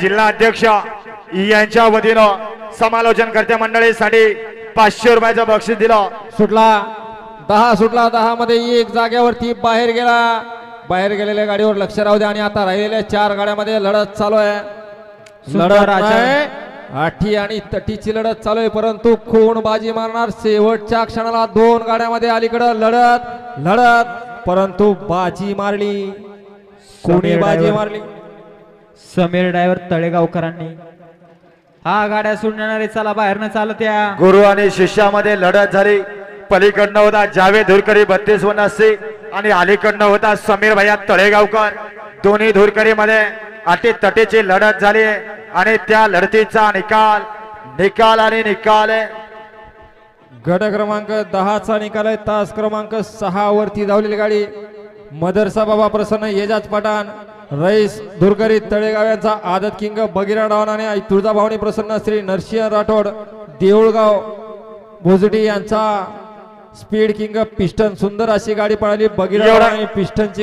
जिल्हा अध्यक्ष यांच्या वतीनं समालोचनकर्त्या मंडळीसाठी 500 रुपयाचं बक्षीस दिलं. सुटला 10 सुटला 10 मध्ये एक जाग्यावरती बाहेर गेला. बाहेर गेलेल्या गाडीवर लक्ष राहू द्या. आणि आता राहिलेल्या 4 गाड्यामध्ये लढत चालू आहे. लढत आहे आठी आणि तटीची लढत चालू आहे. परंतु कोण बाजी मारणार शेवटच्या क्षणाला 2 गाड्यामध्ये अलीकडे लढत परंतु बाजी मारली. कोणी बाजी मारली? समीर ड्रायव्हर तळेगावकरांनी. हा गाड्या सोडणारे चला बाहेरनं चालत या. गुरु आणि शिष्यामध्ये लढत झाली. पलीकडनं होता जावेद धुरकरी 32 वन 80 आणि अलीकडनं होता समीर भैया तळेगावकर. दोन्ही धुरकरी मध्ये अटी तटीची लढत झाली आणि त्या लढतीचा निकाल आहे. गट क्रमांक 10 चा निकाल आहे. तास क्रमांक 6 वरती धावलेली गाडी मदरसा बाबा प्रसन्न एजाज पठाण रईस धुरकरी तळेगाव यांचा आदत किंग बगिरा डावनाने आणि तुळजाभवानी प्रसन्न श्री नरसिंह राठोड देऊळगाव भोजडी यांचा स्पीड किंग पिस्टन. सुंदर अशी गाडी पळाली बगिरा आणि पिस्टनची.